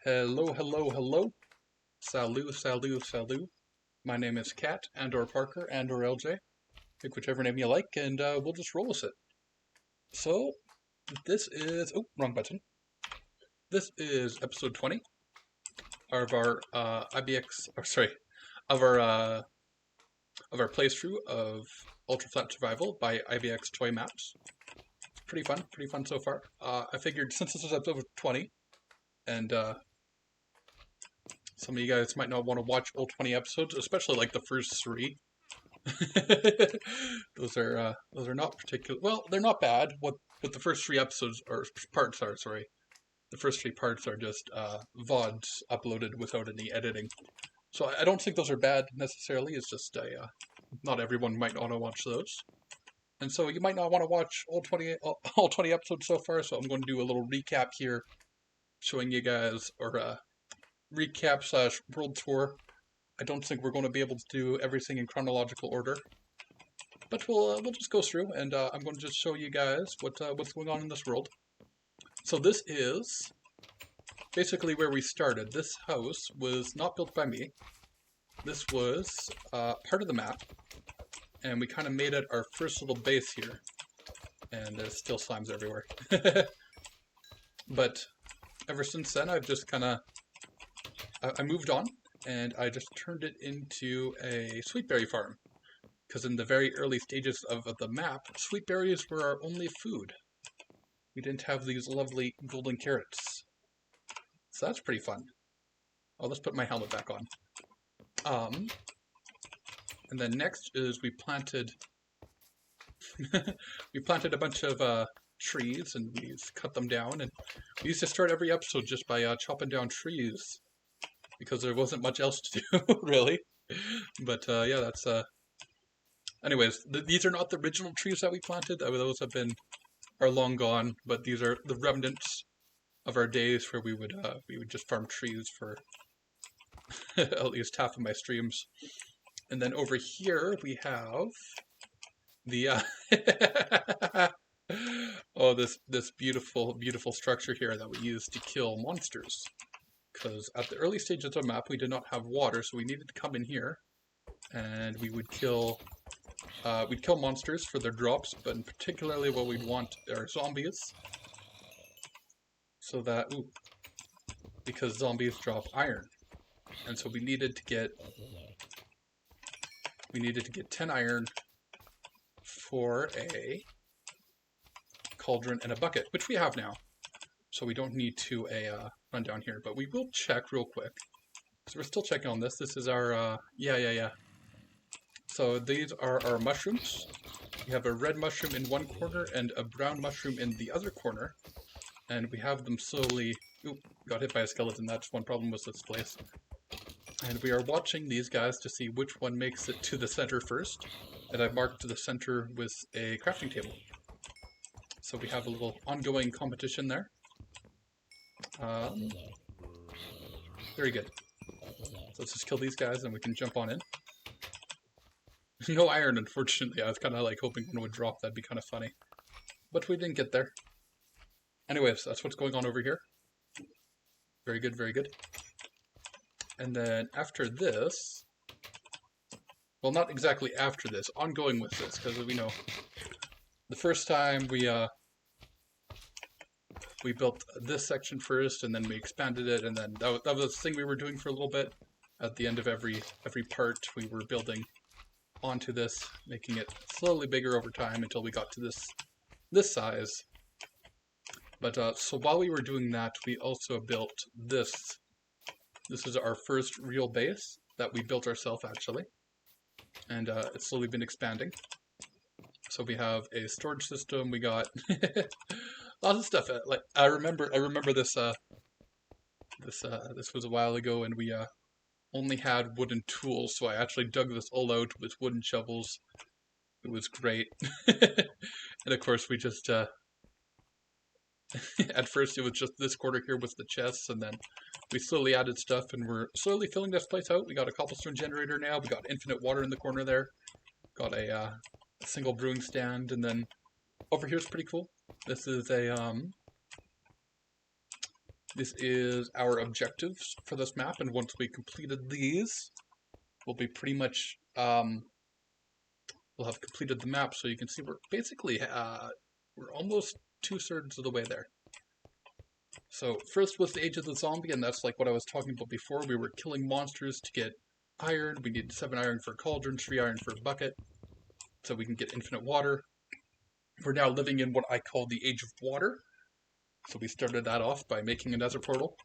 Hello, hello, hello. Salut, salut, salut. My name is Kat, and/or Parker, and/or LJ. Pick whichever name you like, and we'll just roll with it. So, this is... Oh, wrong button. This is episode 20 of our of our playthrough of Ultra Flat Survival by IBXToyMap's. It's pretty fun so far. I figured since this is episode 20, and some of you guys might not want to watch all 20 episodes, especially like the first three. Those are not particular. Well, they're not bad. What the first three episodes or parts are, sorry. The first three parts are just VODs uploaded without any editing. So I don't think those are bad necessarily. It's just not everyone might want to watch those. And so you might not want to watch all 20 episodes so far. So I'm going to do a little recap here, showing you guys, or recap / world tour. I don't think we're going to be able to do everything in chronological order, but we'll just go through, and I'm going to just show you guys what's going on in this world. So this is basically where we started. This house was not built by me. This was part of the map, and we kind of made it our first little base here. And there's still slimes everywhere. But ever since then, I've just kind of I moved on. And I just turned it into a sweetberry farm. Because in the very early stages of the map, sweet berries were our only food. We didn't have these lovely golden carrots. So that's pretty fun. Oh, let's put my helmet back on. And then next is we planted a bunch of trees, and we cut them down. And we used to start every episode just by chopping down trees, because there wasn't much else to do, really. But yeah, that's... Anyways, these are not the original trees that we planted. Those are long gone, but these are the remnants of our days where we would just farm trees for at least half of my streams. And then over here we have the oh, this beautiful structure here that we use to kill monsters. Because at the early stages of the map, we did not have water, so we needed to come in here, and we would we'd kill monsters for their drops, but particularly what we'd want are zombies, so that, because zombies drop iron, and so we needed to get 10 iron for a cauldron and a bucket, which we have now. So we don't need to run down here, but we will check real quick. So we're still checking on this. This is our, yeah. So these are our mushrooms. We have a red mushroom in one corner and a brown mushroom in the other corner. And we have them slowly... Oop, got hit by a skeleton. That's one problem with this place. And we are watching these guys to see which one makes it to the center first. And I've marked the center with a crafting table. So we have a little ongoing competition there. Very good. So let's just kill these guys and we can jump on in. No iron, unfortunately. I was kind of like hoping one would drop. That'd be kind of funny. But we didn't get there. Anyways, that's what's going on over here. Very good, very good. And then after this... Well, not exactly after this. Ongoing with this, because we know... The first time we built this section first, and then we expanded it, and then that was the thing we were doing for a little bit. At the end of every part, we were building onto this, making it slowly bigger over time until we got to this size. But so while we were doing that, we also built this. This is our first real base that we built ourselves, actually, and it's slowly been expanding. So we have a storage system. We got lots of stuff. Like I remember this. This was a while ago, and we only had wooden tools. So I actually dug this all out with wooden shovels. It was great. And of course, we just at first it was just this corner here with the chests, and then we slowly added stuff, and we're slowly filling this place out. We got a cobblestone generator now. We got infinite water in the corner there. Got a single brewing stand, and then over here is pretty cool. This is a This is our objectives for this map, and once we completed these, we'll be pretty much, we'll have completed the map, so you can see we're basically, we're almost 2/3 of the way there. So first was the Age of the Zombie, and that's like what I was talking about before. We were killing monsters to get iron. We needed 7 iron for a cauldron, 3 iron for a bucket, so we can get infinite water. We're now living in what I call the Age of Water. So we started that off by making a nether portal.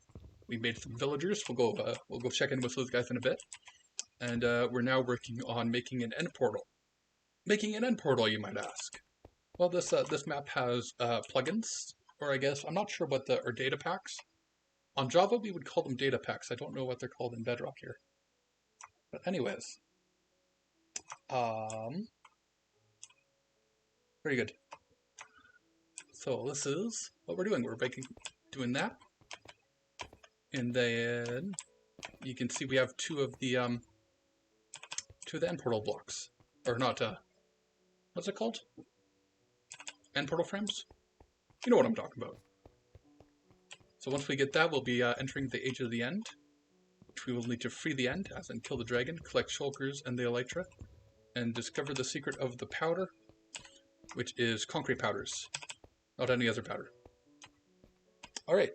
We made some villagers. We'll go check in with those guys in a bit. And we're now working on making an end portal. Making an end portal, you might ask. Well, this map has plugins, or I guess I'm not sure what or data packs. On Java, we would call them data packs. I don't know what they're called in Bedrock here. But anyways, very good. So this is what we're doing. We're doing that, and then you can see we have two of the end portal blocks, or not. What's it called? End portal frames. You know what I'm talking about. So once we get that, we'll be entering the Age of the End, which we will need to free the End, as in kill the dragon, collect shulkers and the elytra, and discover the secret of the powder, which is concrete powders. Not any other powder. Alright.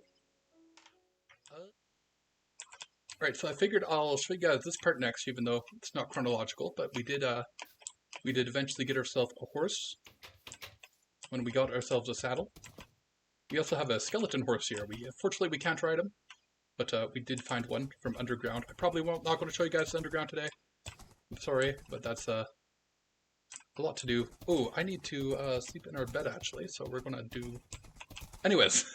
Alright, so I figured I'll show you guys this part next, even though it's not chronological, but we did eventually get ourselves a horse when we got ourselves a saddle. We also have a skeleton horse here. Fortunately we can't ride him, but we did find one from underground. I probably not going to show you guys the underground today. I'm sorry, but that's a lot to do. Oh, I need to sleep in our bed actually, so we're gonna do... Anyways,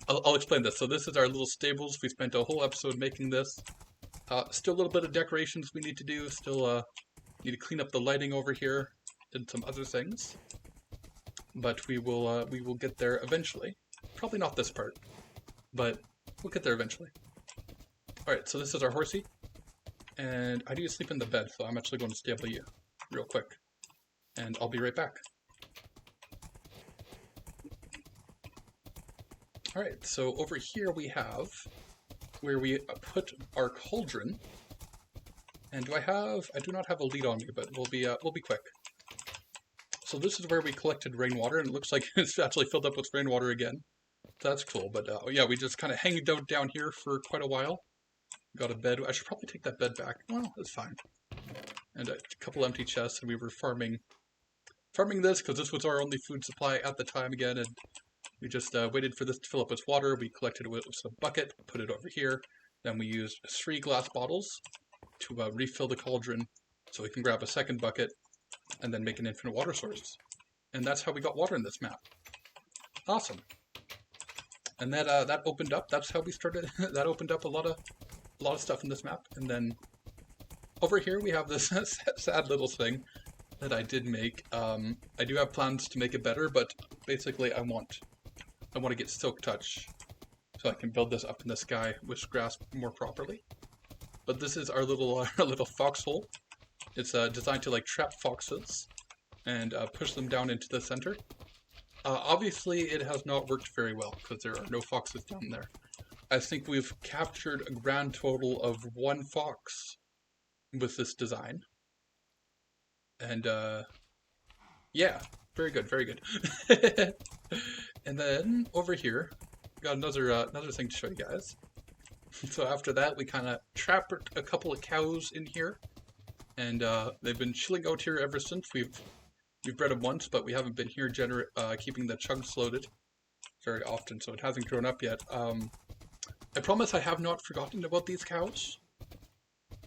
I'll explain this. So this is our little stables. We spent a whole episode making this. Still a little bit of decorations we need to do. Still need to clean up the lighting over here and some other things. But we will get there eventually. Probably not this part, but we'll get there eventually. Alright, so this is our horsey. And I need to sleep in the bed, so I'm actually going to stable you real quick. And I'll be right back. Alright, so over here we have where we put our cauldron. And I do not have a lead on me, but we'll be quick. So this is where we collected rainwater, and it looks like it's actually filled up with rainwater again. So that's cool, but yeah, we just kind of hanged out down here for quite a while. Got a bed. I should probably take that bed back. Well, it's fine. And a couple empty chests, and we were farming this because this was our only food supply at the time again, and we just waited for this to fill up with water. We collected it with a bucket, put it over here. Then we used 3 glass bottles to refill the cauldron so we can grab a second bucket and then make an infinite water source. And that's how we got water in this map. Awesome. And that opened up, that's how we started, that opened up a lot of stuff in this map. And then over here we have this sad little thing that I did make. I do have plans to make it better, but basically I want to get silk touch so I can build this up in the sky with grass more properly. But this is our little foxhole. It's designed to like trap foxes and push them down into the center. Obviously it has not worked very well because there are no foxes down there. I think we've captured a grand total of 1 fox with this design. And yeah, very good, very good. And then over here, got another thing to show you guys. So after that, we kind of trapped a couple of cows in here, and they've been chilling out here ever since. We've bred them once, but we haven't been here keeping the chunks loaded very often, so it hasn't grown up yet. I promise I have not forgotten about these cows.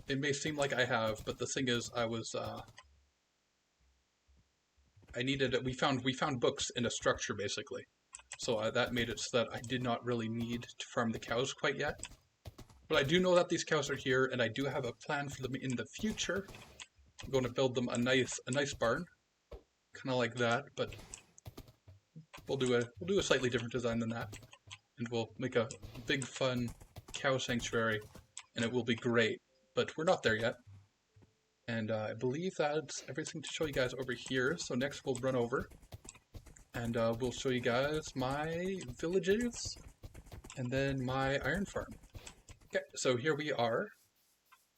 It may seem like I have, but the thing is, we found books in a structure basically, so that made it so that I did not really need to farm the cows quite yet. But I do know that these cows are here, and I do have a plan for them in the future. I'm going to build them a nice barn, kind of like that, but we'll do a slightly different design than that, and we'll make a big fun cow sanctuary, and it will be great. But we're not there yet. And I believe that's everything to show you guys over here. So next we'll run over and we'll show you guys my villages and then my iron farm. Okay, so here we are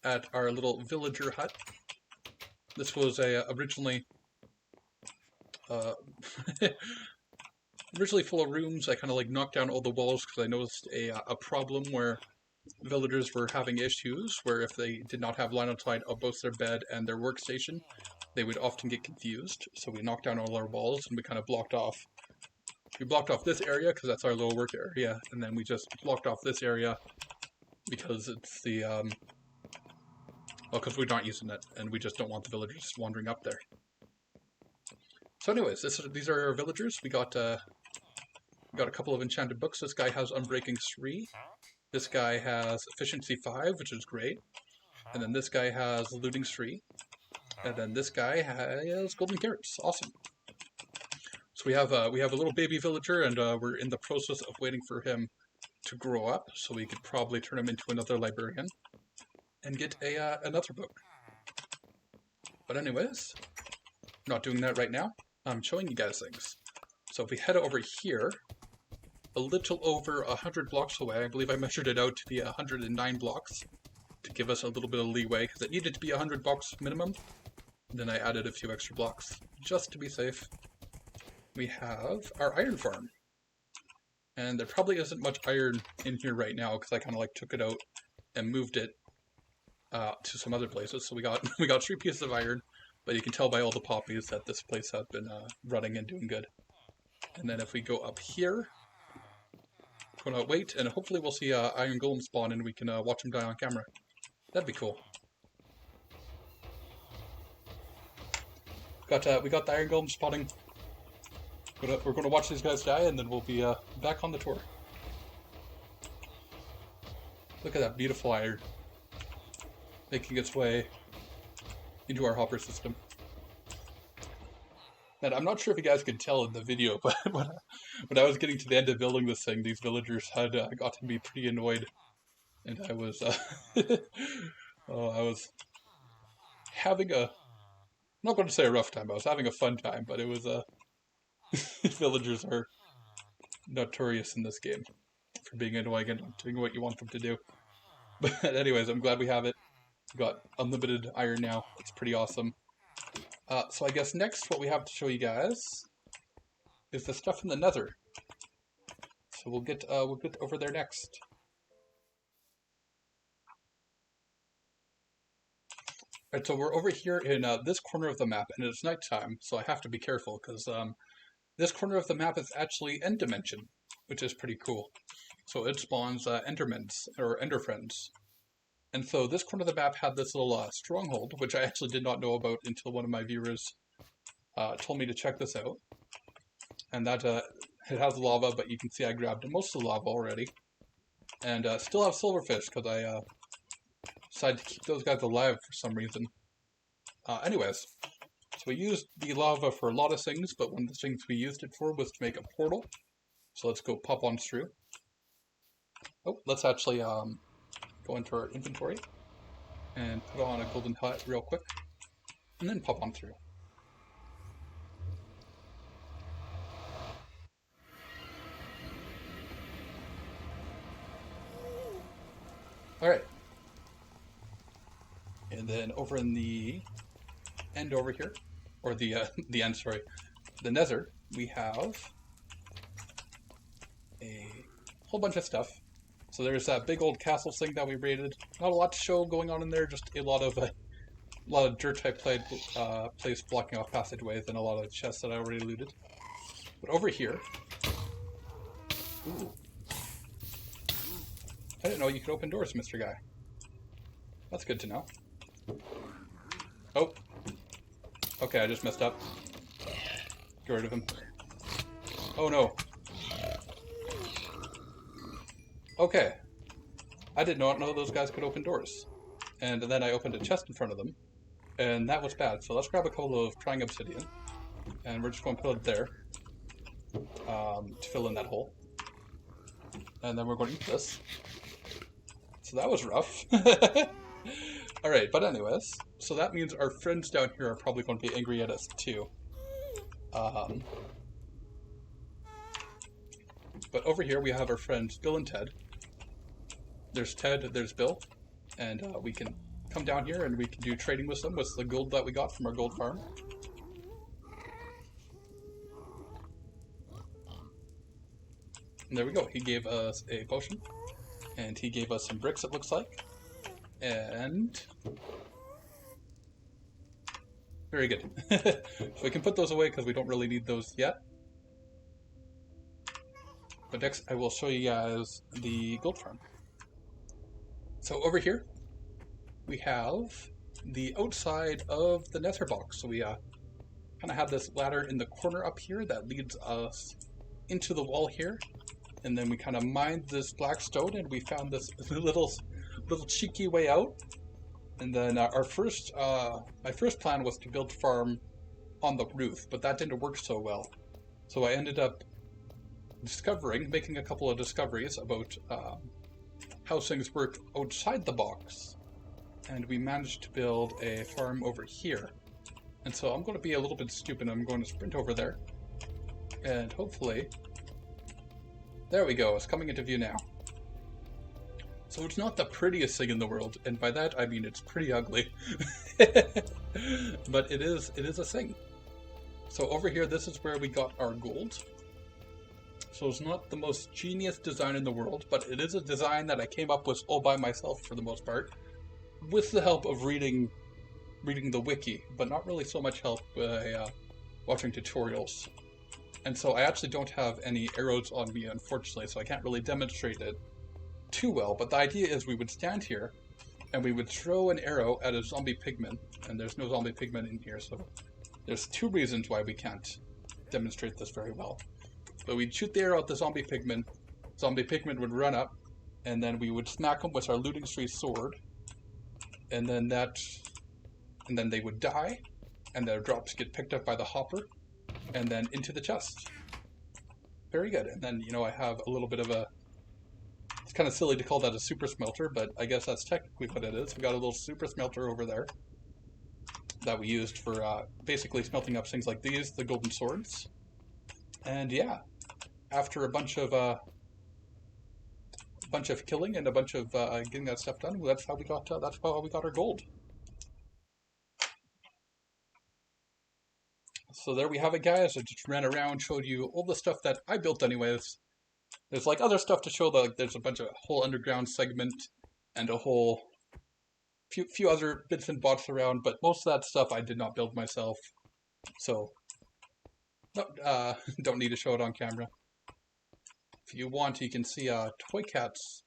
at our little villager hut. This was originally originally full of rooms. I kind of like knocked down all the walls because I noticed a problem where villagers were having issues where if they did not have line of sight of both their bed and their workstation, they would often get confused. So we knocked down all our walls and we kind of blocked off. We blocked off this area because that's our little work area, and then we just blocked off this area because it's the well, because we're not using it and we just don't want the villagers wandering up there. So anyways, these are our villagers. We got a couple of enchanted books. This guy has Unbreaking 3. This guy has Efficiency 5, which is great. And then this guy has Looting 3. And then this guy has Golden Carrots. Awesome. So we have a little baby villager, and we're in the process of waiting for him to grow up, so we could probably turn him into another librarian and get another book. But anyways, I'm not doing that right now. I'm showing you guys things. So if we head over here, a little over 100 blocks away, I believe I measured it out to be 109 blocks to give us a little bit of leeway, because it needed to be 100 blocks minimum. And then I added a few extra blocks just to be safe. We have our iron farm. And there probably isn't much iron in here right now because I kind of like took it out and moved it to some other places. So we got 3 pieces of iron, but you can tell by all the poppies that this place has been running and doing good. And then if we go up here, we're gonna wait, and hopefully we'll see iron golem spawn and we can watch him die on camera. That'd be cool. We got the iron golem spawning. We're gonna watch these guys die, and then we'll be back on the tour. Look at that beautiful iron making its way into our hopper system. And I'm not sure if you guys could tell in the video, but when I was getting to the end of building this thing, these villagers had got to be pretty annoyed, and I was I was having I'm not going to say a rough time. I was having a fun time, but it was villagers are notorious in this game for being annoying and not doing what you want them to do. But anyways, I'm glad we have it. We've got unlimited iron now. It's pretty awesome. So I guess next what we have to show you guys is the stuff in the nether. So we'll get over there next. Alright, so we're over here in this corner of the map, and it's nighttime, so I have to be careful, because this corner of the map is actually End Dimension, which is pretty cool. So it spawns Endermans, or Ender Friends. And so this corner of the map had this little stronghold, which I actually did not know about until one of my viewers told me to check this out. And that it has lava, but you can see I grabbed most of the lava already. And still have silverfish, because I decided to keep those guys alive for some reason. Anyways, so we used the lava for a lot of things, but one of the things we used it for was to make a portal. So let's go pop on through. Oh, let's actually go into our inventory and put on a golden hut real quick, and then pop on through. Alright. And then over in the end over here, or the end, sorry, the nether, we have a whole bunch of stuff. So there's that big old castle thing that we raided. Not a lot to show going on in there, just a lot of dirt type place blocking off passageways and a lot of chests that I already looted. But over here, ooh, I didn't know you could open doors, Mr. Guy. That's good to know. Oh, okay, I just messed up. Get rid of him. Oh no. Okay, I did not know those guys could open doors. And then I opened a chest in front of them, and that was bad. So let's grab a couple of trying obsidian, and we're just going to put it there to fill in that hole. And then we're going to eat this. So that was rough. Alright, but anyways, so that means our friends down here are probably going to be angry at us too. But over here we have our friends Bill and Ted. There's Ted, there's Bill, and we can come down here and we can do trading with them with the gold that we got from our gold farm. And there we go. He gave us a potion, and he gave us some bricks, it looks like. And very good. So we can put those away because we don't really need those yet. But next I will show you guys the gold farm. So over here we have the outside of the nether box. So we kind of have this ladder in the corner up here that leads us into the wall here. And then we kind of mined this black stone and we found this little cheeky way out. And then my first plan was to build farm on the roof, but that didn't work so well. So I ended up making a couple of discoveries about how things work outside the box. And we managed to build a farm over here. And so I'm going to be a little bit stupid. I'm going to sprint over there. And hopefully... There we go, it's coming into view now. So it's not the prettiest thing in the world, and by that I mean it's pretty ugly. But it is a thing. So over here, this is where we got our gold. So it's not the most genius design in the world, but it is a design that I came up with all by myself for the most part, with the help of reading the wiki, but not really so much help by watching tutorials. And so I actually don't have any arrows on me, unfortunately, so I can't really demonstrate it too well. But the idea is we would stand here, and we would throw an arrow at a zombie pigman, and there's no zombie pigman in here, so there's two reasons why we can't demonstrate this very well. But we'd shoot the arrow at the zombie pigman would run up, and then we would smack them with our looting tree sword, and then they would die, and their drops get picked up by the hopper, and then into the chest. Very good. And then, I have a little bit of a... It's kind of silly to call that a super smelter, but I guess that's technically what it is. We got a little super smelter over there that we used for basically smelting up things like these, the golden swords. And yeah, after a bunch of killing and a bunch of getting that stuff done, that's how we got our gold. So there we have it, guys. I just ran around, showed you all the stuff that I built anyways. There's like other stuff to show, like there's a whole underground segment and a whole few other bits and bobs around, but most of that stuff I did not build myself. So don't need to show it on camera. If you want, you can see ToyCat's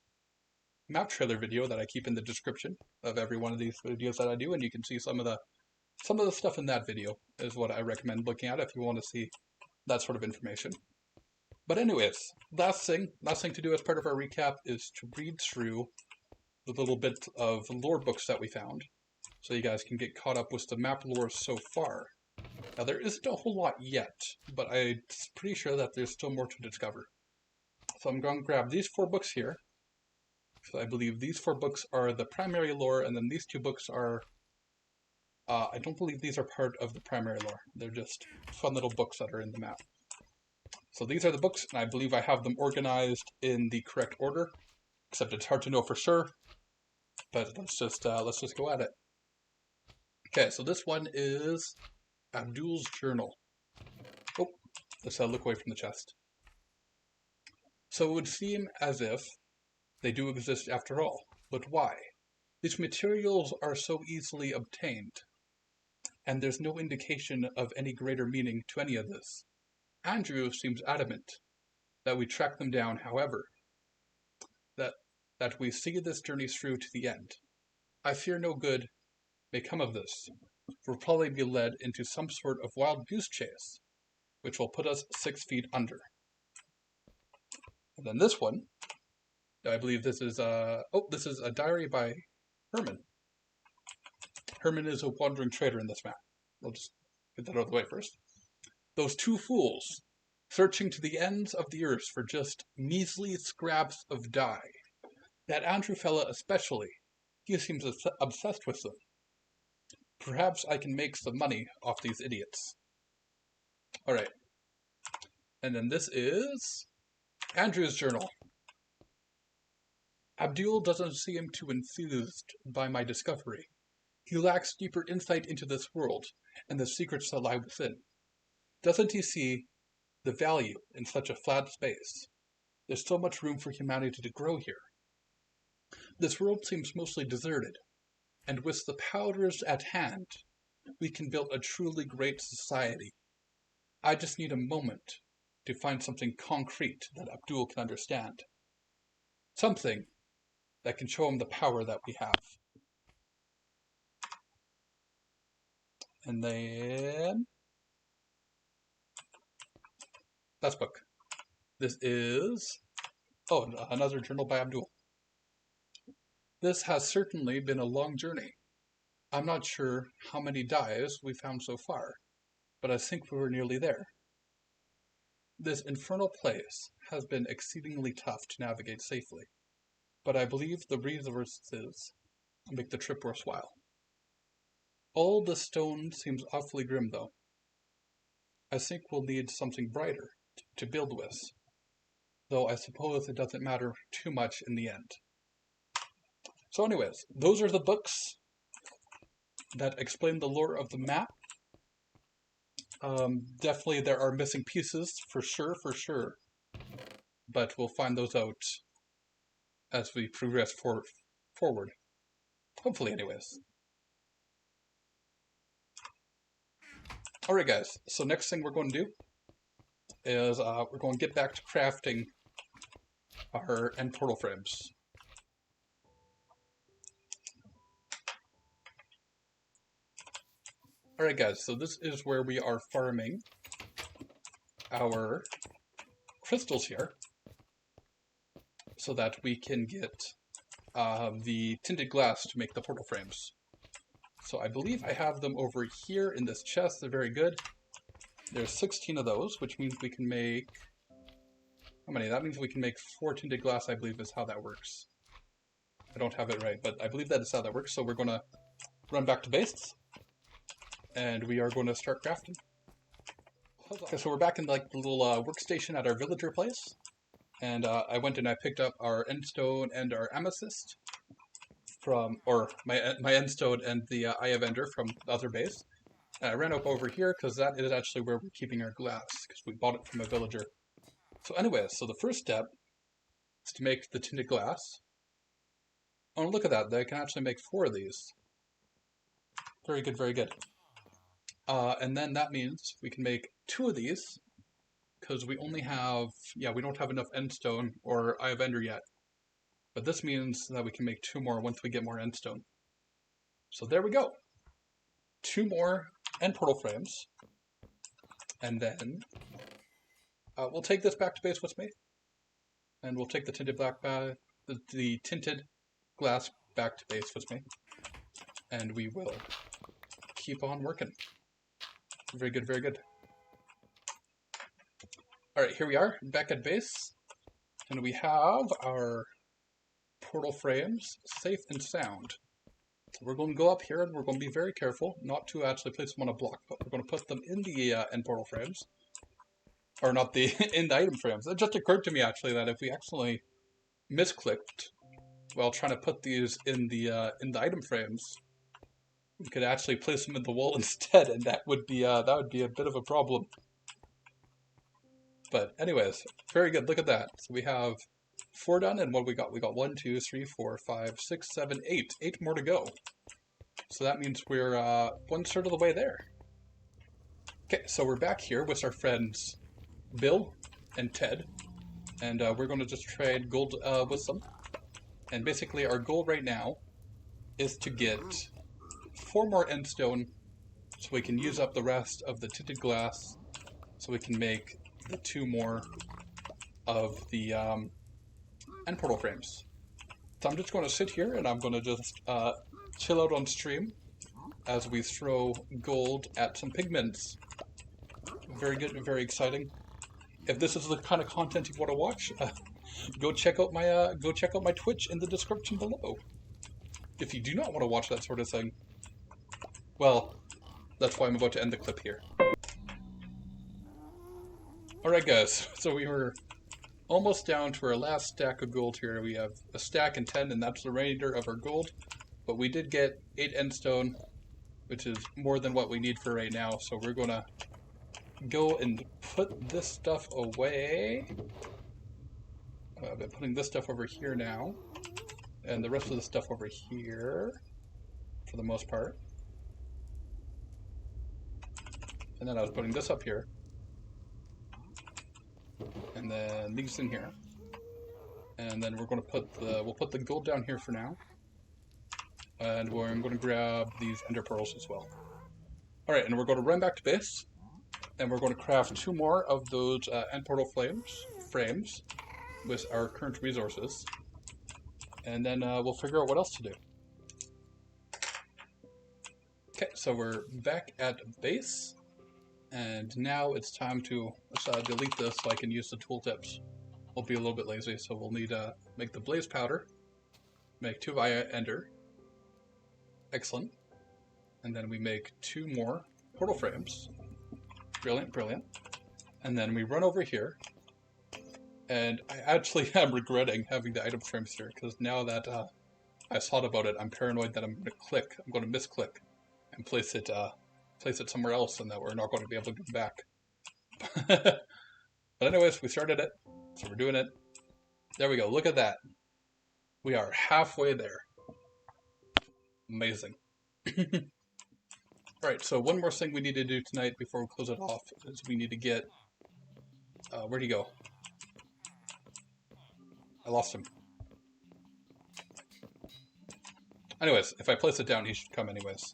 map trailer video that I keep in the description of every one of these videos that I do, and you can see some of the stuff in that video is what I recommend looking at if you want to see that sort of information. But anyways, last thing to do as part of our recap is to read through the little bit of lore books that we found, so you guys can get caught up with the map lore so far. Now there isn't a whole lot yet, but I'm pretty sure that there's still more to discover. So I'm going to grab these 4 books here. So I believe these 4 books are the primary lore, and then these 2 books are... I don't believe these are part of the primary lore. They're just fun little books that are in the map. So these are the books, and I believe I have them organized in the correct order, except it's hard to know for sure. But let's just go at it. Okay, so this one is Abdul's journal. Oh, let's look away from the chest. So it would seem as if they do exist after all, but why? These materials are so easily obtained, and there's no indication of any greater meaning to any of this. Andrew seems adamant that we track them down, however, that we see this journey through to the end. I fear no good may come of this. We'll probably be led into some sort of wild goose chase, which will put us 6 feet under. And then this one, I believe this is this is a diary by Herman. Herman is a wandering trader in this map. We'll just get that out of the way first. Those 2 fools, searching to the ends of the earth for just measly scraps of dye. That Andrew fella especially, he seems obsessed with them. Perhaps I can make some money off these idiots. Alright. And then this is Andrew's journal. Abdul doesn't seem too enthused by my discovery. He lacks deeper insight into this world and the secrets that lie within. Doesn't he see the value in such a flat space? There's so much room for humanity to grow here. This world seems mostly deserted, and with the powers at hand, we can build a truly great society. I just need a moment to find something concrete that Abdul can understand. Something that can show him the power that we have. And then last book. This is another journal by Abdul. This has certainly been a long journey. I'm not sure how many dives we've found so far, but I think we were nearly there. This infernal place has been exceedingly tough to navigate safely, but I believe the resources make the trip worthwhile. All the stone seems awfully grim, though. I think we'll need something brighter to build with, though I suppose it doesn't matter too much in the end. So anyways, those are the books that explain the lore of the map. Definitely there are missing pieces, for sure. But we'll find those out as we progress forward. Hopefully, anyways. Alright guys, so next thing we're going to do is we're going to get back to crafting our end portal frames. Alright guys, so this is where we are farming our crystals here so that we can get the tinted glass to make the portal frames. So I believe I have them over here in this chest. They're very good. There's 16 of those, which means we can make... How many? That means we can make 4 tinted glass, I believe is how that works. I don't have it right, but I believe that is how that works. So we're going to run back to base, and we are going to start crafting. Okay, so we're back in like the little workstation at our villager place, and I went and I picked up our endstone and our amethyst from, or my endstone and the Eye of Ender from the other base. And I ran up over here because that is actually where we're keeping our glass, because we bought it from a villager. So anyways, so the first step is to make the tinted glass. Oh, look at that, they can actually make 4 of these. Very good, very good. And then that means we can make 2 of these, because we only have, we don't have enough endstone or Eye of Ender yet. But this means that we can make 2 more once we get more endstone. So there we go. 2 more end portal frames. And then we'll take this back to base with me. And we'll take the tinted the tinted glass back to base with me. And we will keep on working. Very good, very good. Alright, here we are, back at base. And we have our portal frames safe and sound. So we're going to go up here and we're going to be very careful not to actually place them on a block, but we're going to put them in the end portal frames. Or not the in the item frames. It just occurred to me actually that if we accidentally misclicked while trying to put these in the item frames, we could actually place them in the wall instead, and that would be a bit of a problem. But anyways, very good. Look at that. So we have 4 done, and what we got? We got 1, 2, 3, 4, 5, 6, 7, 8. 8 more to go. So that means we're 1/3 of the way there. Okay, so we're back here with our friends Bill and Ted, and we're going to just trade gold with them. And basically our goal right now is to get 4 more endstone so we can use up the rest of the tinted glass so we can make the 2 more of the end portal frames. So I'm just going to sit here and I'm going to just chill out on stream as we throw gold at some pigments. Very good and very exciting. If this is the kind of content you want to watch, go check out my Twitch in the description below. If you do not want to watch that sort of thing, well, that's why I'm about to end the clip here. Alright guys, so we were almost down to our last stack of gold here. We have a stack and 10, and that's the remainder of our gold. But we did get 8 endstone, which is more than what we need for right now. So we're going to go and put this stuff away. I've been putting this stuff over here now, and the rest of the stuff over here, for the most part. And then I was putting this up here, and then these in here, and then we're going to put we'll put the gold down here for now, and I'm going to grab these ender pearls as well. All right, and we're going to run back to base, and we're going to craft 2 more of those end portal frames with our current resources, and then we'll figure out what else to do. Okay, so we're back at base, and now it's time to delete this so I can use the tooltips. We'll be a little bit lazy, so we'll need to make the blaze powder, make 2 via ender, excellent, and then we make 2 more portal frames, brilliant, brilliant, and then we run over here. And I actually am regretting having the item frames here, because now that I thought about it, I'm paranoid that I'm going to misclick and place it somewhere else, and that we're not going to be able to get back. But anyways, we started it, so we're doing it. There we go, look at that. We are halfway there. Amazing. Alright, so one more thing we need to do tonight before we close it off is we need to get... where'd he go? I lost him. Anyways, if I place it down, he should come anyways.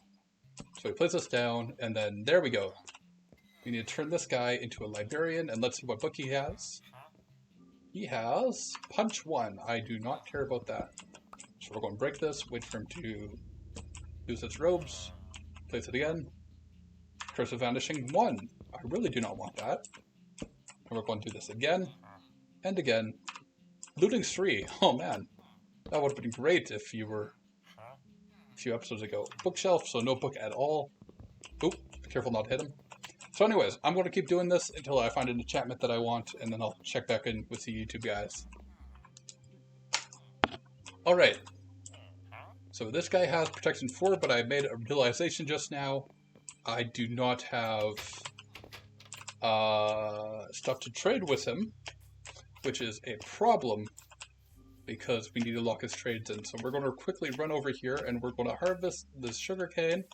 So we place this down, and then there we go. We need to turn this guy into a librarian, and let's see what book he has. He has Punch 1. I do not care about that. So we're going to break this, wait for him to use its robes, place it again. Curse of Vanishing 1. I really do not want that. And we're going to do this again, and again. Looting 3. Oh man, that would have been great if you were a few episodes ago. Bookshelf, so no book at all. Oop, be careful not to hit him. So anyways, I'm going to keep doing this until I find an enchantment that I want, and then I'll check back in with the YouTube guys. Alright, so this guy has protection 4, but I made a realization just now. I do not have stuff to trade with him, which is a problem because we need to lock his trades in. So we're going to quickly run over here, and we're going to harvest this sugarcane.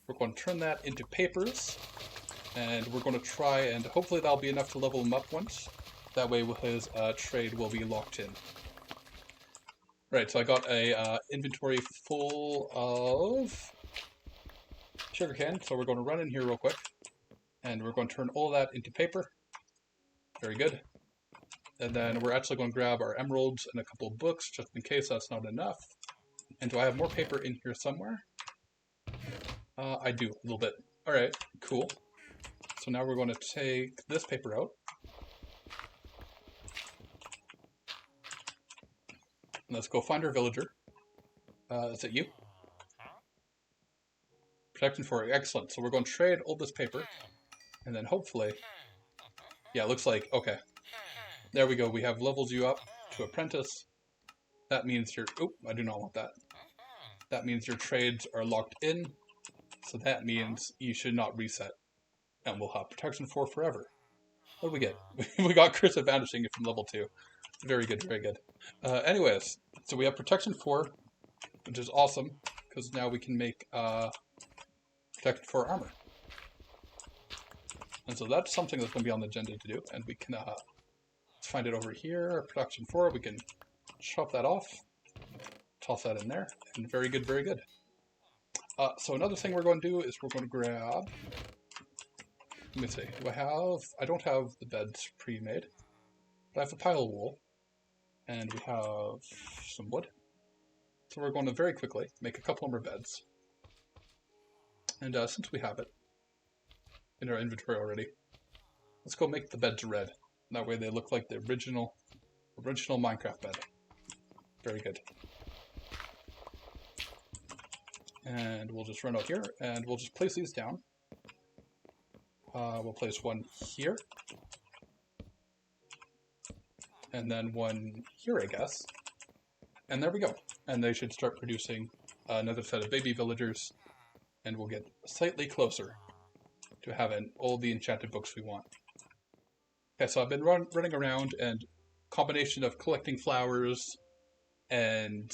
We're going to turn that into papers, and we're going to try, and hopefully that'll be enough to level him up once. That way his trade will be locked in. Right, so I got a inventory full of sugarcane, so we're going to run in here real quick, and we're going to turn all that into paper. Very good. And then we're actually going to grab our emeralds and a couple of books, just in case that's not enough. And do I have more paper in here somewhere? I do, a little bit. Alright, cool. So now we're going to take this paper out. Let's go find our villager. Is it you? Protection 4, excellent. So we're going to trade all this paper. And then hopefully... Yeah, it looks like, okay. There we go, we have leveled you up to apprentice. That means your... Oop, I do not want that. That means your trades are locked in. So that means you should not reset. And we'll have protection 4 forever. What do we get? We got Curse of Vanishing from level 2. Very good, very good. Anyways, so we have protection 4, which is awesome, because now we can make protection 4 armor. And so that's something that's going to be on the agenda to do, and we can... Let's find it over here, production 4, we can chop that off, toss that in there, and very good, very good. So another thing we're going to do is we're going to grab, let me see, I don't have the beds pre-made, but I have a pile of wool, and we have some wood. So we're going to very quickly make a couple more beds. And since we have it in our inventory already, let's go make the beds red. That way they look like the original Minecraft bed. Very good. And we'll just run out here, and we'll just place these down. We'll place one here. and then one here, I guess. And there we go. And they should start producing another set of baby villagers, and we'll get slightly closer to having all the enchanted books we want. Okay, so I've been running around, and combination of collecting flowers and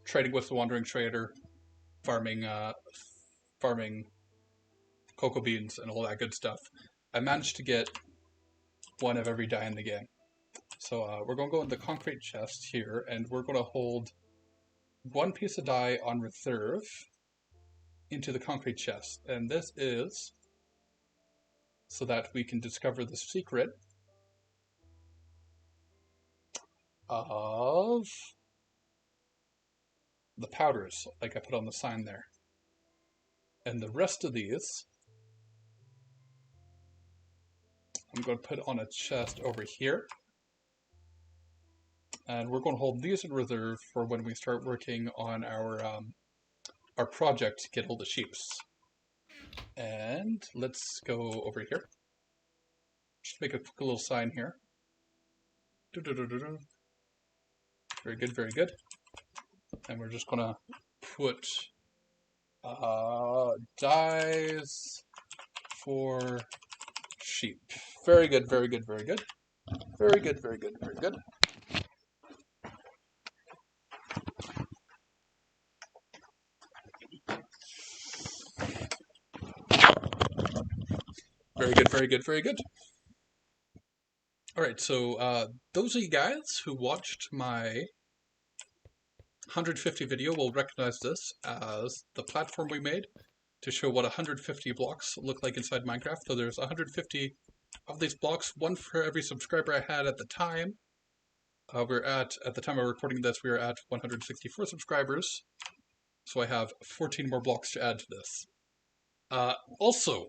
trading with the wandering trader, farming cocoa beans and all that good stuff. I managed to get one of every dye in the game. So we're going to go in the concrete chest here, and we're going to hold one piece of dye on reserve into the concrete chest. And this is so that we can discover the secret of the powders, like I put on the sign there. And the rest of these, I'm going to put on a chest over here. And we're going to hold these in reserve for when we start working on our project to get all the sheeps. And let's go over here. Just make a quick little sign here. Very good, very good. And we're just going to put dyes for sheep. Very good, very good, very good. Very good, very good, very good. Very good, very good, very good. Alright, so those of you guys who watched my 150 video will recognize this as the platform we made to show what 150 blocks look like inside Minecraft. So there's 150 of these blocks, one for every subscriber I had at the time. At the time of recording this, we were at 164 subscribers. So I have 14 more blocks to add to this. Also,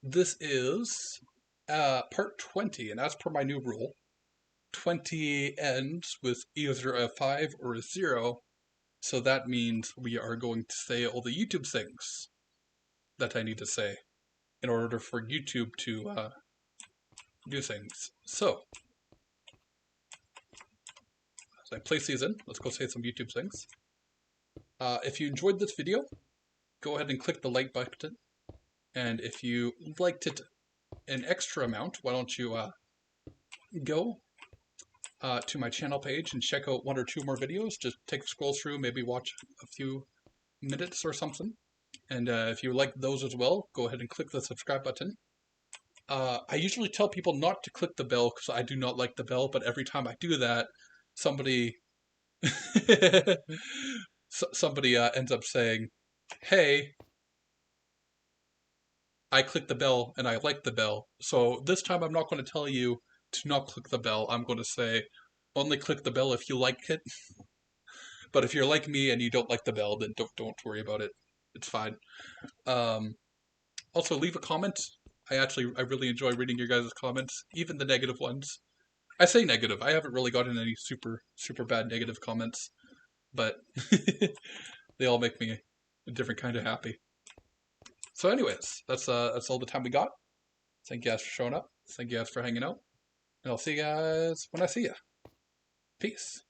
this is part 20, and as per my new rule, 20 ends with either a 5 or a 0, so that means we are going to say all the YouTube things that I need to say in order for YouTube to do things. So, as I place these in, let's go say some YouTube things. If you enjoyed this video, go ahead and click the like button, and if you liked it an extra amount, why don't you go to my channel page and check out one or two more videos. Just take a scroll through, maybe watch a few minutes or something. And if you like those as well, go ahead and click the subscribe button. I usually tell people not to click the bell because I do not like the bell, but every time I do that, somebody ends up saying, hey, I clicked the bell and I like the bell. So this time I'm not going to tell you to not click the bell. I'm going to say only click the bell if you like it. But if you're like me and you don't like the bell, then don't worry about it. It's fine. Also, leave a comment. I really enjoy reading your guys' comments, even the negative ones. I say negative. I haven't really gotten any super bad negative comments, but they all make me a different kind of happy. So anyways, that's all the time we got. Thank you guys for showing up. Thank you guys for hanging out. And I'll see you guys when I see you. Peace.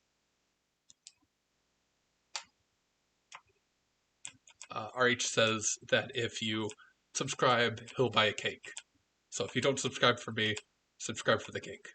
RH says that if you subscribe, he'll buy a cake. So if you don't subscribe for me, subscribe for the cake.